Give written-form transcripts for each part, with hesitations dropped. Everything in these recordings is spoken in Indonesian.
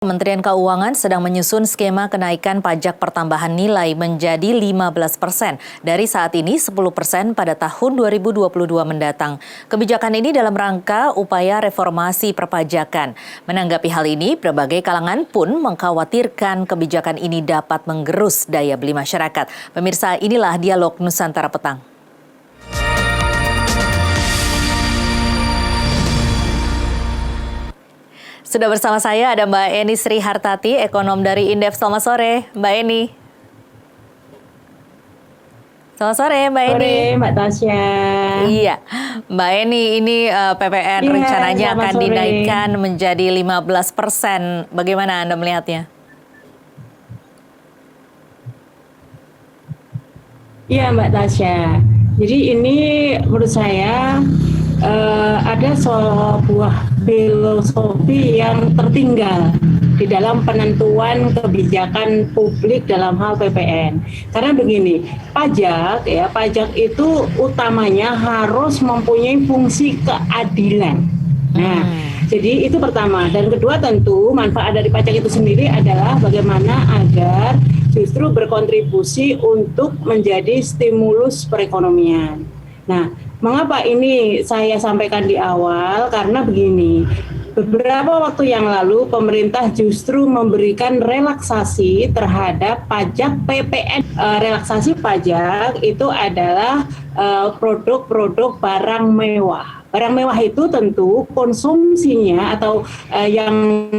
Kementerian Keuangan sedang menyusun skema kenaikan pajak pertambahan nilai menjadi 15% dari saat ini 10% pada tahun 2022 mendatang. Kebijakan ini dalam rangka upaya reformasi perpajakan. Menanggapi hal ini, berbagai kalangan pun mengkhawatirkan kebijakan ini dapat menggerus daya beli masyarakat. Pemirsa, inilah Dialog Nusantara Petang. Sudah bersama saya ada Mbak Eni Sri Hartati, ekonom dari Indef. Selamat sore, Mbak Eni. Selamat sore, Mbak Eni. Sore, Mbak Tasya. Iya, Mbak Eni, ini PPN rencananya akan dinaikkan menjadi 15%. Bagaimana Anda melihatnya? Iya, Mbak Tasya. Jadi ini menurut saya ada sebuah filosofi yang tertinggal di dalam penentuan kebijakan publik dalam hal PPN. Karena begini, pajak itu utamanya harus mempunyai fungsi keadilan. Nah, jadi itu pertama. Dan kedua tentu manfaat dari pajak itu sendiri adalah bagaimana agar justru berkontribusi untuk menjadi stimulus perekonomian. Nah, mengapa ini saya sampaikan di awal? Karena begini, beberapa waktu yang lalu pemerintah justru memberikan relaksasi terhadap pajak PPN. Relaksasi pajak itu adalah produk-produk barang mewah. Barang mewah itu tentu konsumsinya atau yang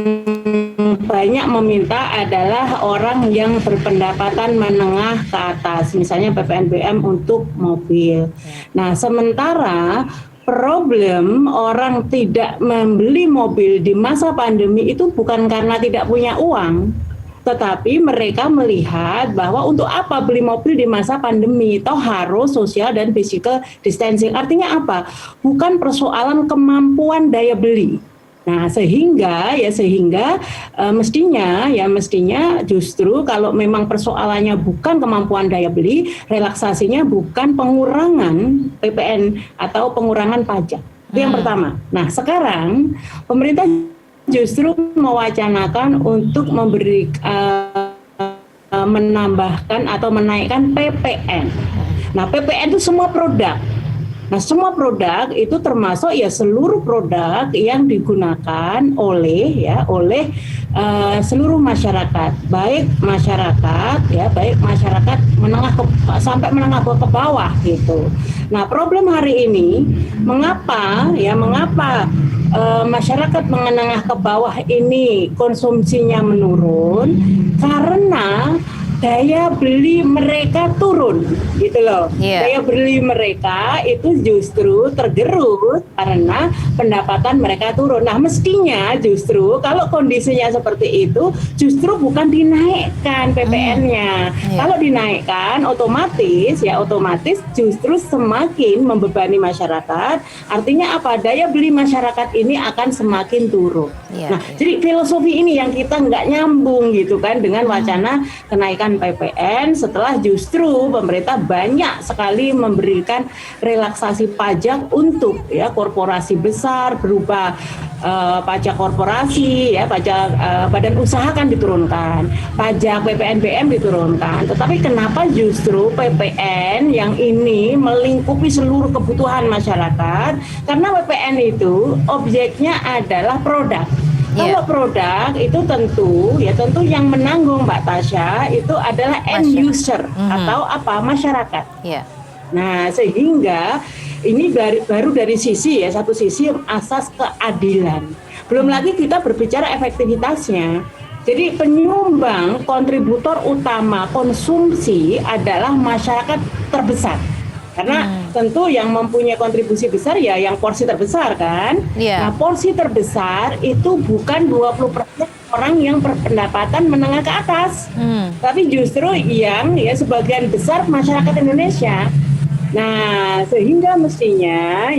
banyak meminta adalah orang yang berpendapatan menengah ke atas, misalnya PPNBM untuk mobil. Nah, sementara problem orang tidak membeli mobil di masa pandemi itu bukan karena tidak punya uang, tetapi mereka melihat bahwa untuk apa beli mobil di masa pandemi, toh harus social dan physical distancing. Artinya apa? Bukan persoalan kemampuan daya beli. Nah, sehingga mestinya justru kalau memang persoalannya bukan kemampuan daya beli, relaksasinya bukan pengurangan PPN atau pengurangan pajak. Itu yang pertama. Nah, sekarang pemerintah justru mewacanakan untuk menambahkan atau menaikkan PPN. Nah, PPN itu semua produk. Nah, semua produk itu termasuk seluruh produk yang digunakan oleh seluruh masyarakat, baik masyarakat menengah sampai menengah ke bawah gitu. Nah, problem hari ini mengapa masyarakat menengah ke bawah ini konsumsinya menurun? Karena daya beli mereka turun, gitu loh. Daya beli mereka itu justru tergerus karena pendapatan mereka turun. Nah, mestinya justru kalau kondisinya seperti itu, justru bukan dinaikkan PPN-nya. Kalau dinaikkan, otomatis justru semakin membebani masyarakat. Artinya apa? Daya beli masyarakat ini akan semakin turun. Nah, jadi filosofi ini yang kita nggak nyambung gitu kan dengan wacana kenaikan PPN setelah justru pemerintah banyak sekali memberikan relaksasi pajak untuk korporasi besar berupa pajak korporasi, pajak badan usaha kan diturunkan, pajak PPNBM diturunkan. Tetapi kenapa justru PPN yang ini melingkupi seluruh kebutuhan masyarakat? Karena PPN itu objeknya adalah produk. Kalau produk itu tentu yang menanggung Mbak Tasya itu adalah end user atau masyarakat. Nah, sehingga ini baru dari satu sisi asas keadilan. Belum lagi kita berbicara efektivitasnya. Jadi penyumbang kontributor utama konsumsi adalah masyarakat terbesar. Karena tentu yang mempunyai kontribusi besar yang porsi terbesar kan. Nah, porsi terbesar itu bukan 20% orang yang berpendapatan menengah ke atas. Tapi justru yang sebagian besar masyarakat Indonesia. Nah, sehingga mestinya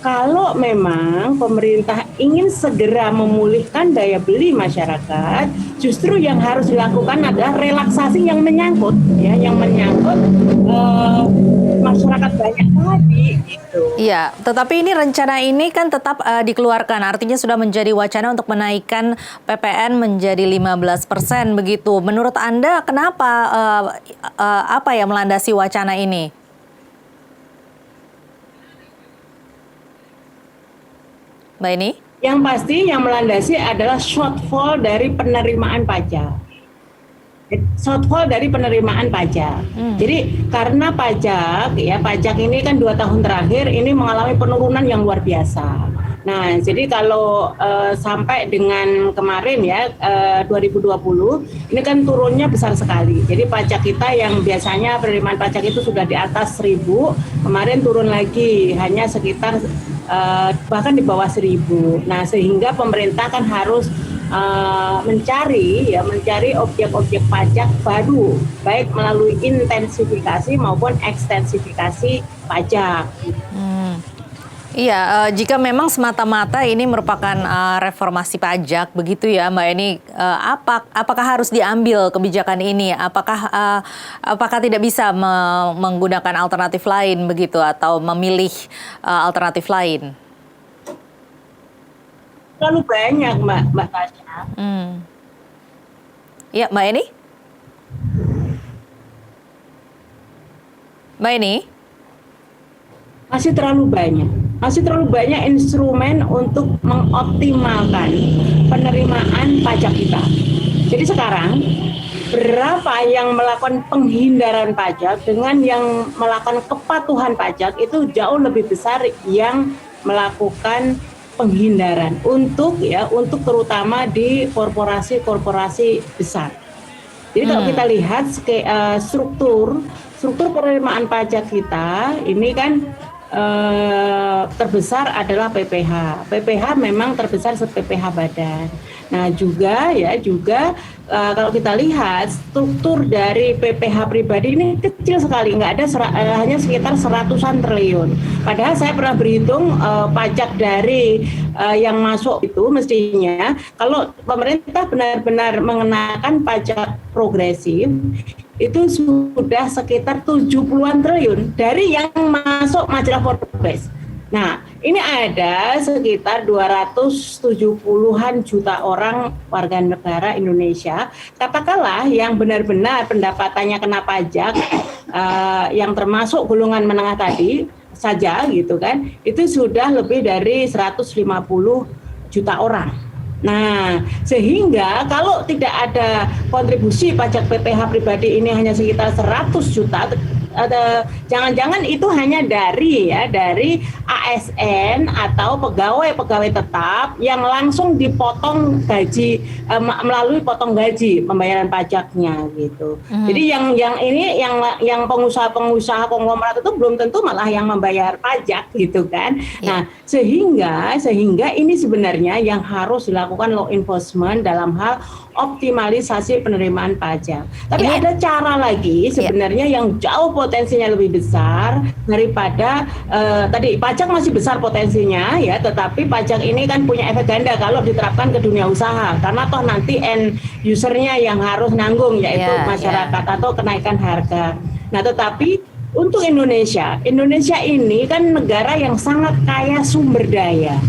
kalau memang pemerintah ingin segera memulihkan daya beli masyarakat, justru yang harus dilakukan adalah relaksasi yang menyangkut, ya, yang menyangkut masyarakat banyak tadi, gitu. Iya, tetapi ini rencana ini kan tetap dikeluarkan, artinya sudah menjadi wacana untuk menaikkan PPN menjadi 15% begitu. Menurut Anda kenapa apa yang melandasi wacana ini? Mbak Eni? Yang pasti yang melandasi adalah shortfall dari penerimaan pajak. Shortfall dari penerimaan pajak. Jadi karena pajak, ya pajak ini kan 2 tahun terakhir ini mengalami penurunan yang luar biasa. Nah, jadi kalau sampai dengan kemarin ya 2020 ini kan turunnya besar sekali. Jadi pajak kita yang biasanya penerimaan pajak itu sudah di atas 1.000, kemarin turun lagi hanya sekitar bahkan di bawah 1.000. Nah, sehingga pemerintah kan harus mencari objek-objek pajak baru, baik melalui intensifikasi maupun ekstensifikasi pajak. Iya, jika memang semata-mata ini merupakan reformasi pajak begitu ya Mbak Eni, apakah harus diambil kebijakan ini? Apakah tidak bisa menggunakan alternatif lain begitu atau memilih alternatif lain? Terlalu banyak Mbak Tasya. Iya, Mbak Eni? Mbak Eni? Masih terlalu banyak instrumen untuk mengoptimalkan penerimaan pajak kita. Jadi sekarang berapa yang melakukan penghindaran pajak dengan yang melakukan kepatuhan pajak itu jauh lebih besar yang melakukan penghindaran untuk terutama di korporasi besar. Jadi kalau kita lihat struktur penerimaan pajak kita ini kan terbesar adalah PPH. PPH memang terbesar PPH badan. Nah juga kalau kita lihat struktur dari PPH pribadi ini kecil sekali, nggak ada hanya sekitar 100-an triliun. Padahal saya pernah berhitung pajak dari yang masuk itu mestinya kalau pemerintah benar-benar mengenakan pajak progresif itu sudah sekitar 70-an triliun dari yang masuk majalah Forbes. Nah, ini ada sekitar 270-an juta orang warga negara Indonesia, katakanlah yang benar-benar pendapatannya kena pajak, yang termasuk golongan menengah tadi saja gitu kan, itu sudah lebih dari 150 juta orang. Nah, sehingga kalau tidak ada kontribusi pajak PPH pribadi ini hanya sekitar 100 juta, jangan-jangan itu hanya dari ASN atau pegawai tetap yang langsung dipotong gaji melalui potong gaji pembayaran pajaknya gitu. Jadi yang pengusaha konglomerat itu belum tentu malah yang membayar pajak gitu kan. Nah, sehingga ini sebenarnya yang harus dilakukan law enforcement dalam hal optimalisasi penerimaan pajak. Tapi ada cara lagi sebenarnya yang jauh potensinya lebih besar daripada tadi pajak masih besar potensinya ya, tetapi pajak ini kan punya efek ganda kalau diterapkan ke dunia usaha karena toh nanti end usernya yang harus nanggung yaitu masyarakat atau kenaikan harga. Nah, tetapi untuk Indonesia ini kan negara yang sangat kaya sumber daya.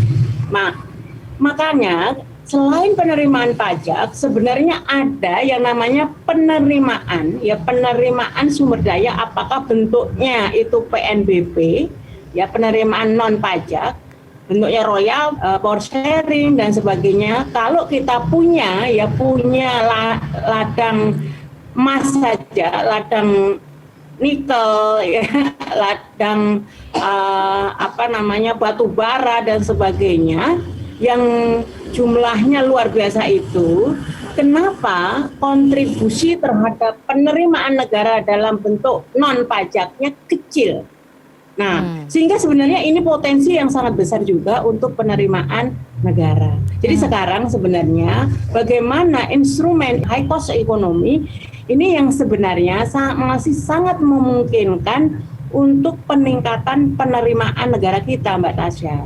Makanya selain penerimaan pajak, sebenarnya ada yang namanya penerimaan sumber daya, apakah bentuknya itu PNBP, ya penerimaan non pajak, bentuknya royal, power sharing dan sebagainya. Kalau kita punya ladang emas saja, ladang nikel, ya, ladang batu bara dan sebagainya, yang jumlahnya luar biasa itu, kenapa kontribusi terhadap penerimaan negara dalam bentuk non pajaknya kecil? Nah, sehingga sebenarnya ini potensi yang sangat besar juga untuk penerimaan negara. Jadi sekarang sebenarnya bagaimana instrumen high cost ekonomi ini yang sebenarnya masih sangat memungkinkan untuk peningkatan penerimaan negara kita, Mbak Tasya.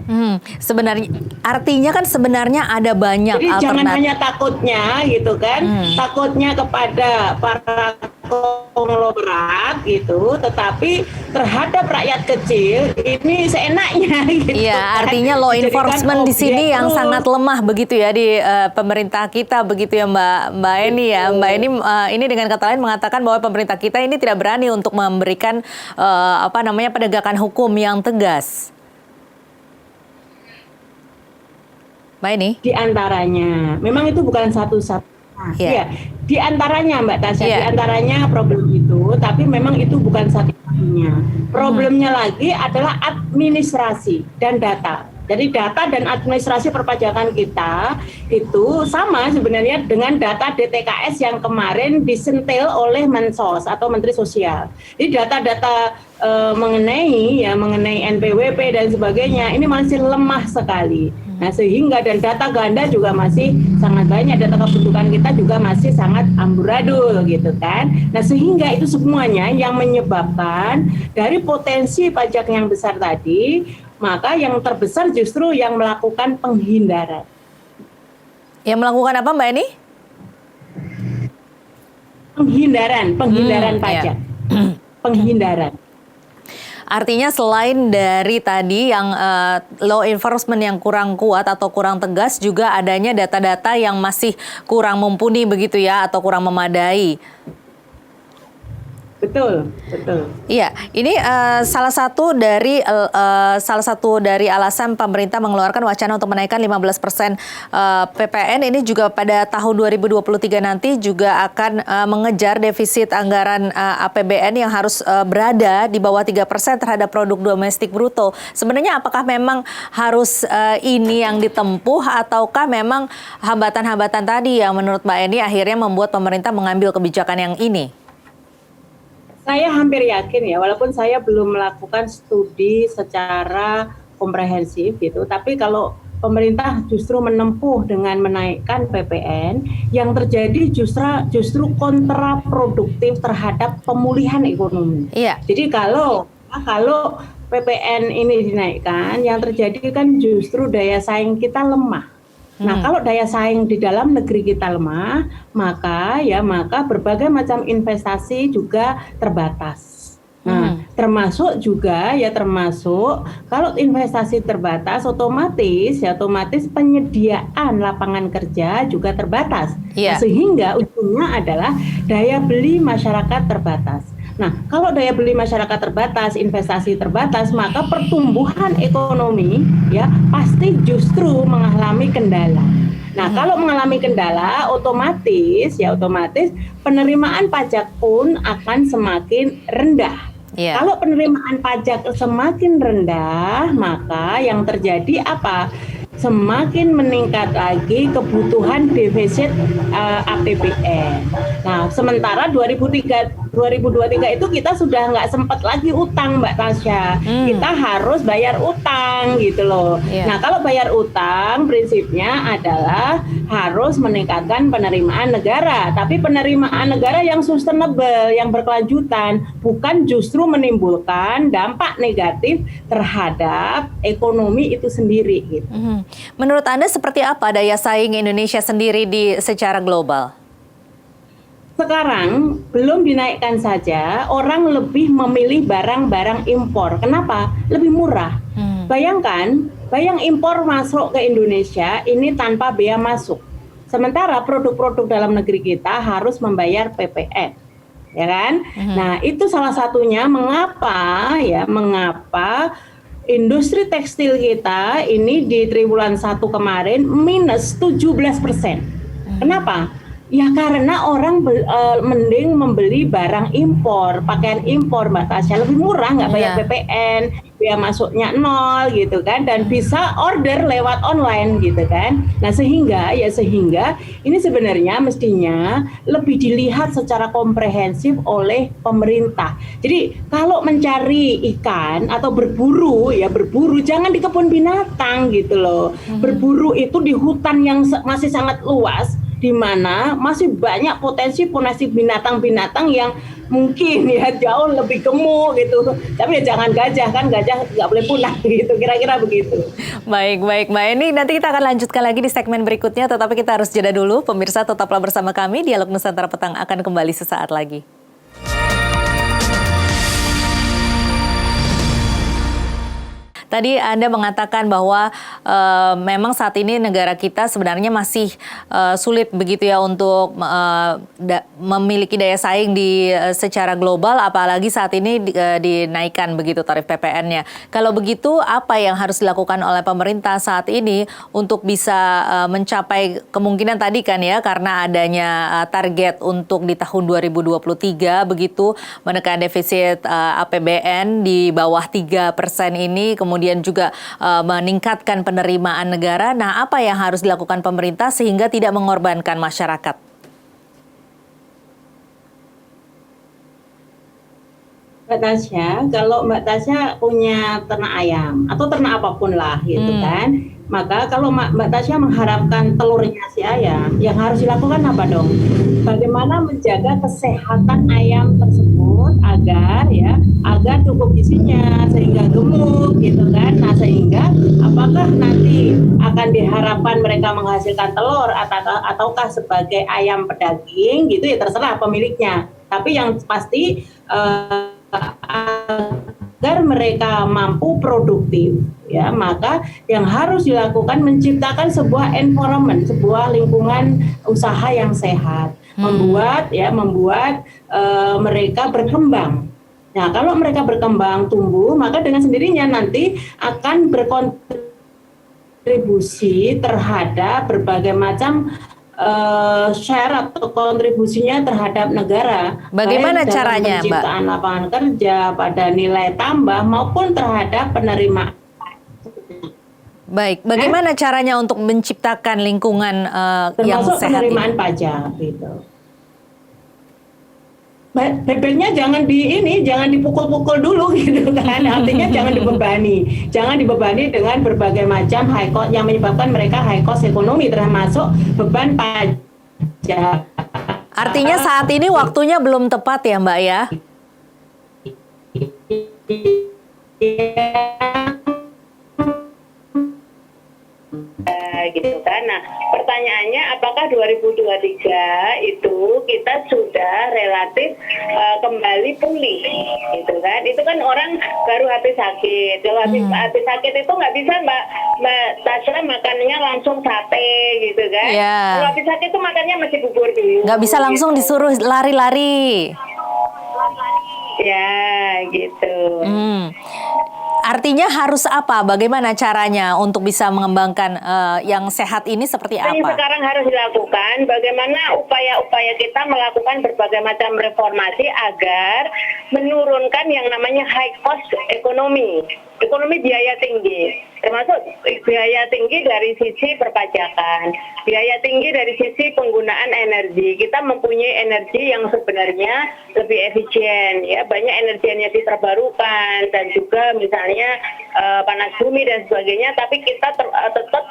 Sebenarnya artinya kan sebenarnya ada banyak Jadi alternatif. jangan hanya takutnya gitu kan, takutnya kepada para konglomerat gitu, tetapi terhadap rakyat kecil ini seenaknya gitu. Iya, kan. artinya law Dijadikan enforcement di sini objek yang terus. sangat lemah begitu ya di pemerintah kita begitu ya Mbak Eni ya. Mbak Eni ini dengan kata lain mengatakan bahwa pemerintah kita ini tidak berani untuk memberikan penegakan hukum yang tegas. Mbak Eni? Di antaranya, memang itu bukan satu-satu. Iya. Iya, di antaranya Mbak Tasya, Iya. di antaranya problem itu, tapi memang itu bukan satu-satunya. Problemnya lagi adalah administrasi dan data. Jadi data dan administrasi perpajakan kita itu sama sebenarnya dengan data DTKS yang kemarin disentil oleh Mensos atau Menteri Sosial. Jadi data-data mengenai NPWP dan sebagainya ini masih lemah sekali. Nah, sehingga dan data ganda juga masih sangat banyak, data kependudukan kita juga masih sangat amburadul gitu kan. Nah, sehingga itu semuanya yang menyebabkan dari potensi pajak yang besar tadi, maka yang terbesar justru yang melakukan penghindaran. Yang melakukan apa Mbak Eni? Penghindaran pajak. Penghindaran. Artinya selain dari tadi yang law enforcement yang kurang kuat atau kurang tegas, juga adanya data-data yang masih kurang mumpuni begitu ya, atau kurang memadai. Betul, betul. Iya, ini salah satu dari alasan pemerintah mengeluarkan wacana untuk menaikkan 15% PPN ini juga pada tahun 2023 nanti juga akan mengejar defisit anggaran APBN yang harus berada di bawah 3% terhadap produk domestik bruto. Sebenarnya apakah memang harus ini yang ditempuh ataukah memang hambatan-hambatan tadi yang menurut Mbak Eni akhirnya membuat pemerintah mengambil kebijakan yang ini? Saya hampir yakin ya, walaupun saya belum melakukan studi secara komprehensif gitu, tapi kalau pemerintah justru menempuh dengan menaikkan PPN, yang terjadi justru kontraproduktif terhadap pemulihan ekonomi. Iya. Jadi kalau PPN ini dinaikkan, yang terjadi kan justru daya saing kita lemah. Nah, kalau daya saing di dalam negeri kita lemah, maka berbagai macam investasi juga terbatas. Nah, termasuk kalau investasi terbatas otomatis penyediaan lapangan kerja juga terbatas. Yeah. Nah, sehingga ujungnya adalah daya beli masyarakat terbatas. Nah, kalau daya beli masyarakat terbatas, investasi terbatas, maka pertumbuhan ekonomi ya pasti justru mengalami kendala. Nah, kalau mengalami kendala, otomatis penerimaan pajak pun akan semakin rendah. Yeah. Kalau penerimaan pajak semakin rendah, maka yang terjadi apa? Semakin meningkat lagi kebutuhan defisit APBN. Nah, sementara 2023 itu kita sudah nggak sempat lagi utang, Mbak Tasya. Kita harus bayar utang gitu loh. Yeah. Nah, kalau bayar utang prinsipnya adalah harus meningkatkan penerimaan negara. Tapi penerimaan negara yang sustainable, yang berkelanjutan, bukan justru menimbulkan dampak negatif terhadap ekonomi itu sendiri gitu. Menurut Anda seperti apa daya saing Indonesia sendiri secara global? Sekarang belum dinaikkan saja, orang lebih memilih barang-barang impor. Kenapa? Lebih murah. Bayang impor masuk ke Indonesia ini tanpa bea masuk. Sementara produk-produk dalam negeri kita harus membayar PPN. Ya kan? Nah, itu salah satunya mengapa industri tekstil kita ini di triwulan 1 kemarin minus 17%. Kenapa? Ya karena orang mending membeli barang impor, pakaian impor, Mbak Tasya, lebih murah, nggak bayar PPN, biaya masuknya 0 gitu kan, dan bisa order lewat online gitu kan. Nah sehingga ini sebenarnya mestinya lebih dilihat secara komprehensif oleh pemerintah. Jadi kalau mencari ikan atau berburu jangan di kebun binatang gitu loh. Berburu itu di hutan yang masih sangat luas. di mana masih banyak potensi binatang-binatang yang mungkin ya jauh lebih gemuk gitu. Tapi ya jangan gajah, kan gajah nggak boleh punah gitu, kira-kira begitu. Baik, baik Mbak Eni, nanti kita akan lanjutkan lagi di segmen berikutnya, tetapi kita harus jeda dulu. Pemirsa tetaplah bersama kami, Dialog Nusantara Petang akan kembali sesaat lagi. Tadi Anda mengatakan bahwa memang saat ini negara kita sebenarnya masih sulit begitu ya untuk memiliki daya saing secara global, apalagi saat ini dinaikkan begitu tarif PPN-nya. Kalau begitu, apa yang harus dilakukan oleh pemerintah saat ini untuk bisa mencapai kemungkinan tadi kan ya, karena adanya target untuk di tahun 2023 begitu menekan defisit APBN di bawah 3% ini, kemudian juga meningkatkan penerimaan negara. Nah, apa yang harus dilakukan pemerintah sehingga tidak mengorbankan masyarakat? Mbak Tasya, kalau Mbak Tasya punya ternak ayam atau ternak apapun lah gitu kan, maka kalau Mbak Tasya mengharapkan telurnya si ayam, yang harus dilakukan apa dong? Bagaimana menjaga kesehatan ayam tersebut agar cukup gizinya sehingga gemuk gitu kan. Nah, sehingga apakah nanti akan diharapkan mereka menghasilkan telur ataukah sebagai ayam pedaging gitu ya, terserah pemiliknya. Tapi yang pasti agar mereka mampu produktif ya, maka yang harus dilakukan menciptakan sebuah environment, sebuah lingkungan usaha yang sehat, membuat mereka berkembang. Nah, kalau mereka berkembang tumbuh, maka dengan sendirinya nanti akan berkontribusi terhadap berbagai macam syarat atau kontribusinya terhadap negara. Bagaimana caranya, Mbak? Penciptaan lapangan kerja, pada nilai tambah maupun terhadap penerimaan. Baik, bagaimana caranya untuk menciptakan lingkungan yang termasuk sehat penerimaan ini? pajak gitu. Bebeknya jangan dipukul-pukul dulu gitu kan. Artinya jangan dibebani dengan berbagai macam high cost yang menyebabkan mereka high cost ekonomi, termasuk beban pajak. Artinya saat ini waktunya belum tepat ya, Mbak ya? Gitu kan. Nah, pertanyaannya apakah 2023 itu kita sudah relatif kembali pulih gitu kan. Itu kan orang baru habis sakit. Kalau habis sakit itu nggak bisa Mbak Tasya makannya langsung sate gitu kan. Yeah. Kalau habis sakit itu makannya masih bubur dulu. Nggak bisa langsung gitu. disuruh lari-lari. Ya, gitu. Artinya harus apa? Bagaimana caranya untuk bisa mengembangkan yang sehat ini seperti apa? Yang sekarang harus dilakukan, bagaimana upaya-upaya kita melakukan berbagai macam reformasi agar menurunkan yang namanya high cost ekonomi biaya tinggi, termasuk biaya tinggi dari sisi perpajakan, biaya tinggi dari sisi penggunaan energi. Kita mempunyai energi yang sebenarnya lebih efisien, ya, banyak energi terbarukan dan juga misalnya panas bumi dan sebagainya, tapi kita tetap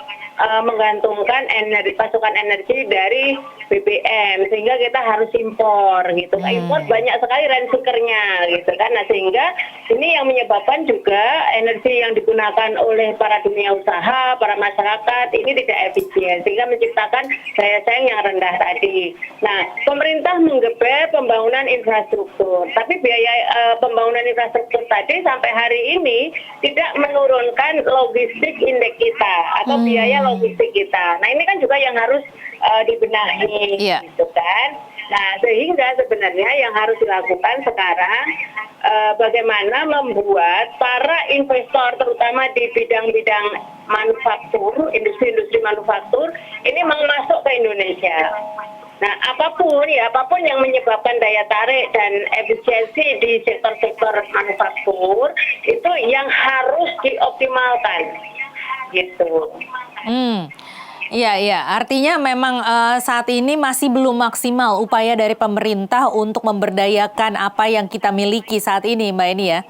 menggantungkan pasokan energi dari BBM, sehingga kita harus impor gitu. Impor banyak sekali ransukernya gitu kan. Nah, sehingga ini yang menyebabkan juga energi yang digunakan oleh para dunia usaha, para masyarakat ini tidak efisien, sehingga menciptakan daya saing yang rendah tadi. Nah, pemerintah menggeber pembangunan infrastruktur, tapi biaya pembangunan infrastruktur tadi sampai hari ini tidak menurunkan logistik indeks kita atau biaya logistik kita. Nah, ini kan juga yang harus dibenahi, gitu kan. Nah, sehingga sebenarnya yang harus dilakukan sekarang bagaimana membuat para investor, terutama di bidang-bidang manufaktur, industri-industri manufaktur, ini mau masuk ke Indonesia. Nah, apapun yang menyebabkan daya tarik dan efisiensi di sektor-sektor manufaktur itu yang harus dioptimalkan, gitu. Iya. Artinya memang saat ini masih belum maksimal upaya dari pemerintah untuk memberdayakan apa yang kita miliki saat ini, Mbak Eni ya?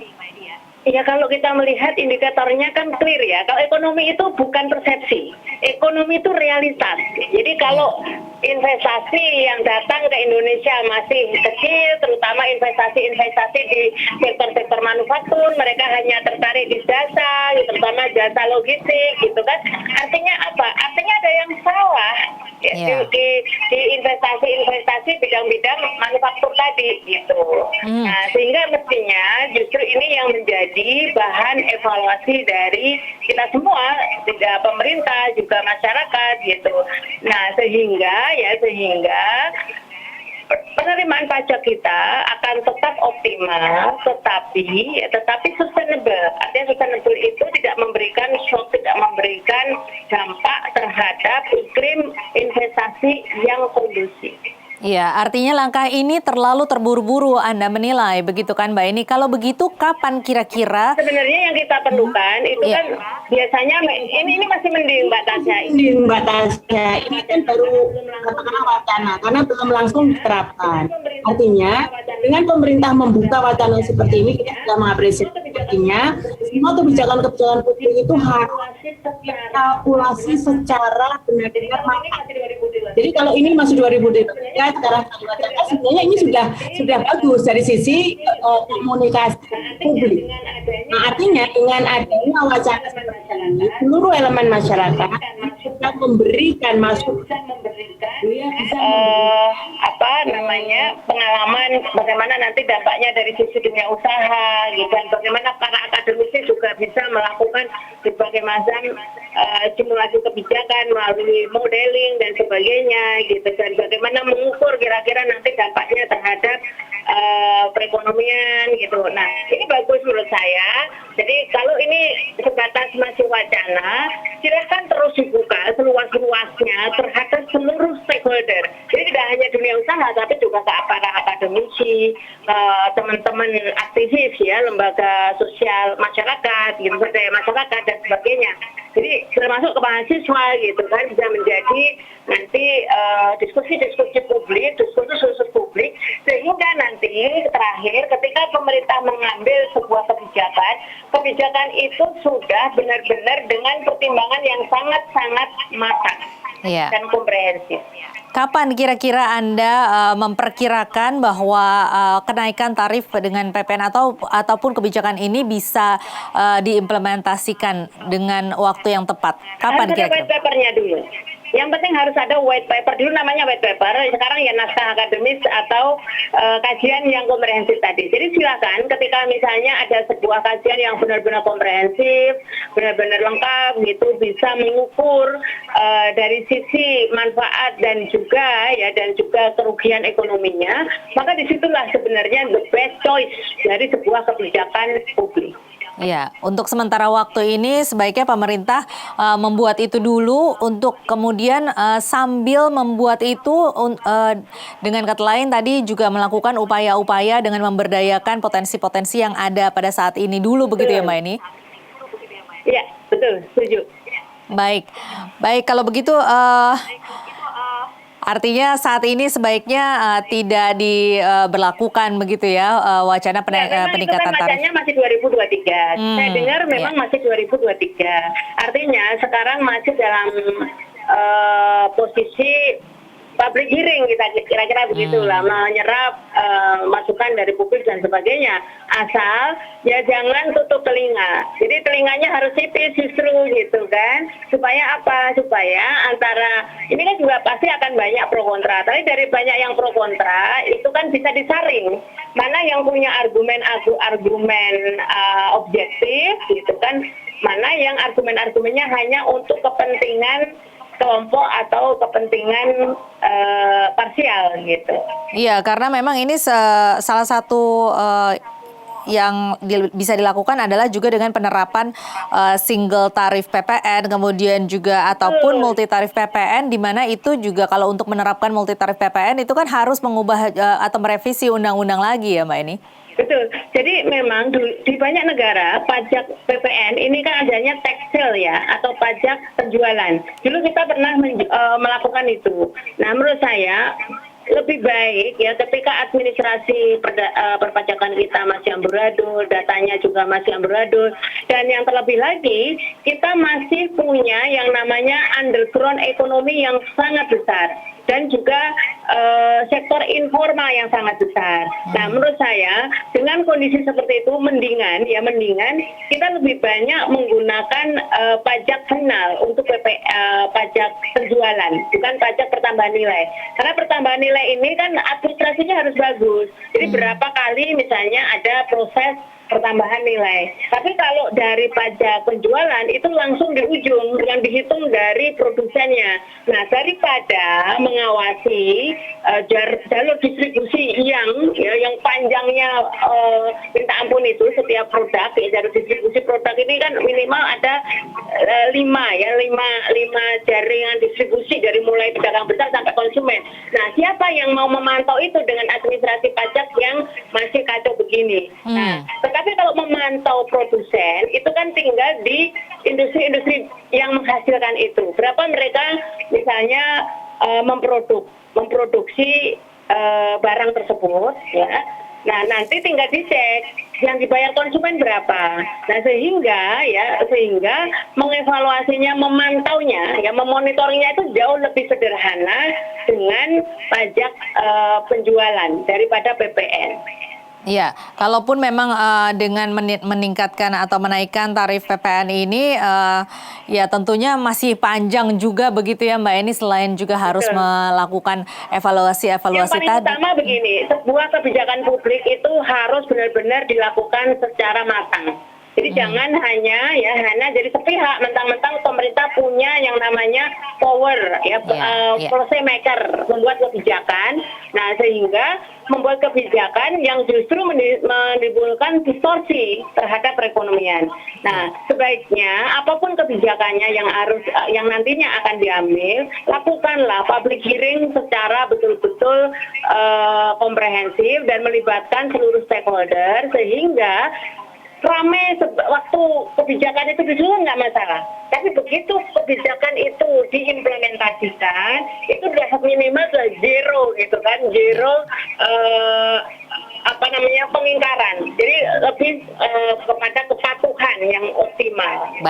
Ya, kalau kita melihat indikatornya kan clear ya. Kalau ekonomi itu bukan persepsi, ekonomi itu realitas. Jadi kalau investasi yang datang ke Indonesia masih kecil, terutama investasi-investasi di sektor-sektor manufaktur. Mereka hanya tertarik di jasa, terutama jasa logistik, gitu kan. Artinya apa? Artinya ada yang salah di investasi bidang-bidang manufaktur tadi, gitu. Nah, sehingga mestinya justru ini yang menjadi bahan evaluasi dari kita semua, tidak pemerintah juga masyarakat, gitu. Nah, sehingga penerimaan pajak kita akan tetap optimal, tetapi sustainable. Artinya sustainable itu tidak memberikan shock, tidak memberikan dampak terhadap iklim investasi yang kondusif. Iya, artinya langkah ini terlalu terburu-buru Anda menilai, begitu kan Mbak Eni? Kalau begitu, kapan kira-kira? Sebenarnya yang kita perlukan itu kan biasanya ini masih mending Mbak Tasya. Ini kan baru katakanlah wacana, karena belum langsung diterapkan. Artinya, dengan pemerintah membuka wacana seperti ini, kita sudah mengapresiasi. Artinya, semua kebijakan-kebijakan publik itu harus dikalkulasi secara benar-benar matang. Jadi kalau ini masih 2023, sekarang sebenarnya ini sudah bagus dari sisi komunikasi publik. Nah, artinya dengan adanya wacana seperti ini, seluruh elemen masyarakat sudah memberikan masukan, pengalaman bagaimana nanti dampaknya dari sisi dunia usaha, gitu, dan bagaimana para akademisi juga bisa melakukan berbagai macam simulasi kebijakan melalui modeling dan sebagainya, gitu, dan bagaimana mengukur kira-kira nanti dampaknya terhadap perekonomian, gitu. Nah, ini bagus menurut saya. Jadi kalau ini sebatas masih wacana, silahkan terus dibuka seluas-luasnya terhadap seluruh stakeholder. Jadi tidak hanya dunia usaha, tapi juga ke para akademisi, teman-teman aktivis ya, lembaga sosial masyarakat, gitu, budaya masyarakat dan sebagainya. Jadi termasuk ke mahasiswa, gitu kan, bisa menjadi nanti diskusi-diskusi publik, diskursus publik, sehingga nanti terakhir ketika pemerintah mengambil sebuah kebijakan itu sudah benar-benar dengan pertimbangan yang sangat-sangat matang dan komprehensif. Kapan kira-kira Anda memperkirakan bahwa kenaikan tarif dengan PPN ataupun kebijakan ini bisa diimplementasikan dengan waktu yang tepat? Kapan kira-kira? White paper-nya dulu. Yang penting harus ada white paper dulu, namanya white paper. Sekarang ya naskah akademis atau kajian yang komprehensif tadi. Jadi silakan ketika misalnya ada sebuah kajian yang benar-benar komprehensif, benar-benar lengkap, gitu, bisa mengukur dari sisi manfaat dan juga kerugian ekonominya, maka disitulah sebenarnya the best choice dari sebuah kebijakan publik. Ya, untuk sementara waktu ini sebaiknya pemerintah membuat itu dulu untuk kemudian sambil membuat itu dengan kata lain tadi juga melakukan upaya-upaya dengan memberdayakan potensi-potensi yang ada pada saat ini dulu, begitu ya Mbak Eni? Iya, betul, setuju. Baik kalau begitu artinya saat ini sebaiknya tidak diberlakukan begitu ya wacana peningkatan tarif. Wacanya masih 2023. Saya dengar memang masih 2023. Artinya sekarang masih dalam posisi public hearing, kita kira-kira begitulah, menyerap masukan dari publik dan sebagainya. Asal ya jangan tutup telinga. Jadi telinganya harus sipit justru, gitu kan. Supaya apa? Supaya antara ini kan juga pasti akan banyak pro kontra. Tapi dari banyak yang pro kontra itu kan bisa disaring. Mana yang punya argumen objektif, gitu kan. Mana yang argumennya hanya untuk kepentingan kelompok atau kepentingan parsial, gitu. Iya, karena memang ini salah satu yang bisa dilakukan adalah juga dengan penerapan single tarif PPN, kemudian juga ataupun multi tarif PPN, di mana itu juga kalau untuk menerapkan multi tarif PPN itu kan harus mengubah atau merevisi undang-undang lagi ya Mbak Eni? Betul. Jadi memang di banyak negara pajak PPN ini kan adanya tax sale ya, atau pajak penjualan. Dulu kita pernah melakukan itu. Nah, menurut saya lebih baik ya ketika administrasi perpajakan kita masih amburadul, datanya juga masih amburadul, dan yang terlebih lagi kita masih punya yang namanya underground ekonomi yang sangat besar dan juga sektor informal yang sangat besar. Nah, menurut saya dengan kondisi seperti itu mendingan kita lebih banyak menggunakan pajak kenal untuk pajak penjualan, bukan pajak pertambahan nilai. Karena pertambahan nilai ini kan administrasinya harus bagus. Jadi berapa kali misalnya ada proses pertambahan nilai. Tapi kalau dari pajak penjualan itu langsung di ujung yang dihitung dari produsennya. Nah, daripada mengawasi jalur distribusi yang panjangnya minta ampun itu setiap produk, jalur distribusi produk ini kan minimal ada 5 jaringan distribusi dari mulai pedagang besar sampai konsumen. Nah, siapa yang mau memantau itu dengan administrasi pajak yang masih kacau begini? Nah, tapi kalau memantau produsen itu kan tinggal di industri-industri yang menghasilkan itu. Berapa mereka misalnya memproduksi barang tersebut, ya. Nah, nanti tinggal dicek yang dibayar konsumen berapa. Nah, sehingga mengevaluasinya, memantaunya, memonitornya itu jauh lebih sederhana dengan pajak penjualan daripada PPN. Ya, kalaupun memang dengan meningkatkan atau menaikkan tarif PPN ini, ya tentunya masih panjang juga begitu ya Mbak Eni, selain juga harus melakukan evaluasi-evaluasi tadi. Yang paling utama begini, sebuah kebijakan publik itu harus benar-benar dilakukan secara matang. Jadi jangan hanya jadi sepihak, mentang-mentang pemerintah punya yang namanya power policy maker, membuat kebijakan. Nah, sehingga membuat kebijakan yang justru menimbulkan distorsi terhadap perekonomian. Nah, sebaiknya apapun kebijakannya yang nantinya akan diambil, lakukanlah public hearing secara betul-betul komprehensif dan melibatkan seluruh stakeholder sehingga ramai waktu kebijakan itu disusun nggak masalah. Tapi begitu kebijakan itu diimplementasikan, itu udah minimal ke zero gitu kan, pengingkaran. Jadi lebih kepada kepatuhan yang optimal.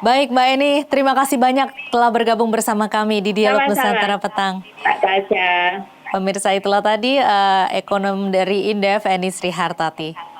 Baik Mbak Eni, terima kasih banyak telah bergabung bersama kami di Dialog Nusantara Petang. Tasya. Pemirsa, itulah tadi ekonom dari Indef, Eni Srihartati.